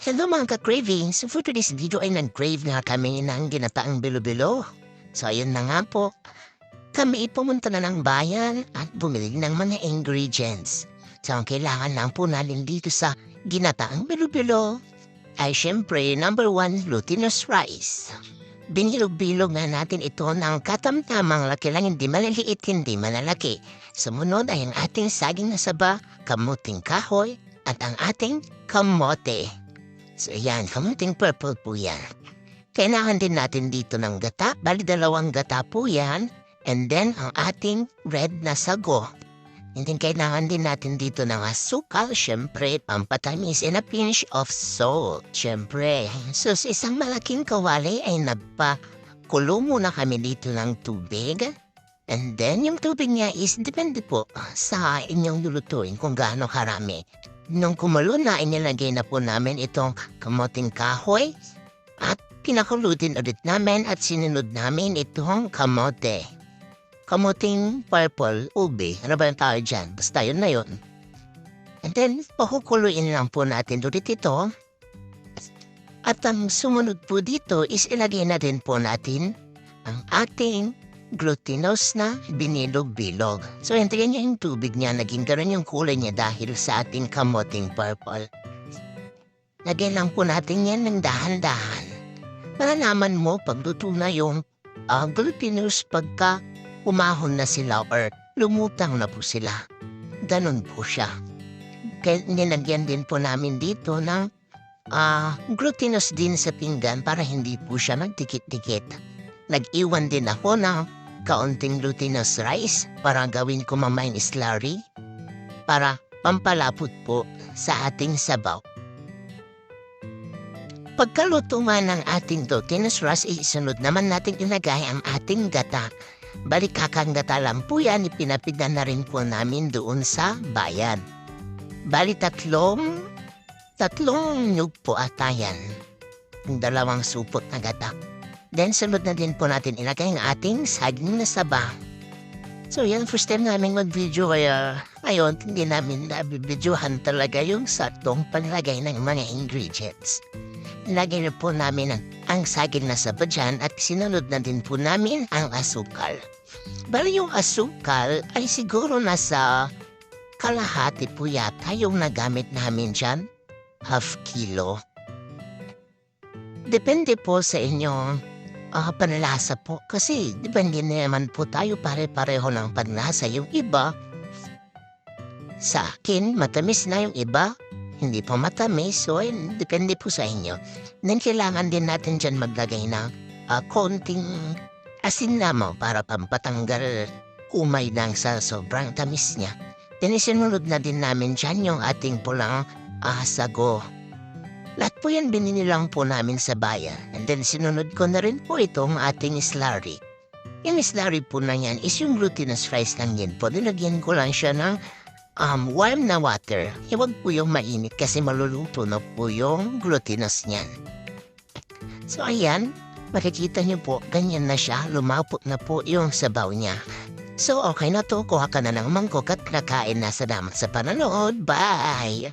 Hello mga ka-cravings! For today's video ay nag-crave nga kami ng ginataang bilo-bilo. So ayun na nga po, kami pumunta na ng bayan at bumili ng mga ingredients. So ang kailangan lang po natin dito sa ginataang bilo-bilo ay syempre number 1, glutinous rice. Binilog-bilog nga natin ito ng katamtamang laki lang, hindi maliliit, hindi malalaki. Sumunod ay ang ating saging na saba, kamuting kahoy, at ang ating kamote. So yan, kamuting purple po yan. Kailangan din natin dito ng gata, bali 2 gata po yan. And then ang ating red na sago. And then kailangan din natin dito ng asukal, syempre, pampatamis, and a pinch of salt, syempre. So sa isang malaking kawali ay nagpakulo muna kami dito ng tubig. And then yung tubig niya is depende po sa inyong lulutuin kung gaano karami. Nung kumulo na, inilagay na po namin itong kamoting kahoy at pinakulutin ulit namin at sinunod namin itong kamote. Kamuting purple, ube, ano ba yung tawag dyan? Basta yun na yun. And then, pakukuluin lang po natin ulit ito. At ang sumunod po dito is ilagay na din po natin ang ating glutinous na binilog-bilog. So, hintayin niya yung tubig niya, naging ganun yung kulay niya dahil sa ating kamoting purple. Lagyan lang po natin yan ng dahan-dahan. Malalaman mo pag luto na yung glutinous pagka umahon na sila or lumutang na po sila. Ganun po siya. Kaya nilagyan din po namin dito ng glutinous din sa pinggan para hindi po siya magdikit-dikit. Nag-iwan din ako ng kaunting glutinous rice para gawin ko mamayin slurry para pampalapot po sa ating sabaw. Pagkaluto nga ng ating glutinous rice, isunod naman natin ilagay ang ating gata. Balik kakang gata lang po yan, ipinapignan na rin po namin doon sa bayan. Bali tatlong nyug po ata yan. Yung 2 supot na gata. Then, sunod na din po natin ilagay ang ating saging na saba. So, yan, first time namin mag-video kaya ngayon, hindi namin nabibidyohan talaga yung saktong paglagay ng mga ingredients. Ilagay na po namin ang saging na saba dyan at sinunod na din po namin ang asukal. Bali yung asukal ay siguro nasa kalahati po yata yung nagamit namin dyan. Half kilo. Depende po sa inyong panlasa po. Kasi, di ba hindi naman po tayo pare-pareho ng panlasa. Yung iba, sa akin, matamis na yung iba. Hindi po matamis. So, depende po sa inyo. Then, kailangan din natin dyan maglagay ng konting asin lamang para pampatanggal umay lang sa sobrang tamis niya. Then, isinunod na din namin dyan yung ating pulang sago. Lahat po yan binili lang po namin sa bayan. And then sinunod ko na rin po itong ating slurry. Yung slurry po na yan is yung glutinous rice lang yan po. Nilagyan ko lang siya ng warm na water. Huwag po yung mainit kasi maluluto na po yung glutinous niyan. So ayan, makikita niyo po, ganyan na siya. Lumapot na po yung sabaw niya. So okay na to, kuha ka na ng mangkok at nakain na. Salamat sa panonood. Bye!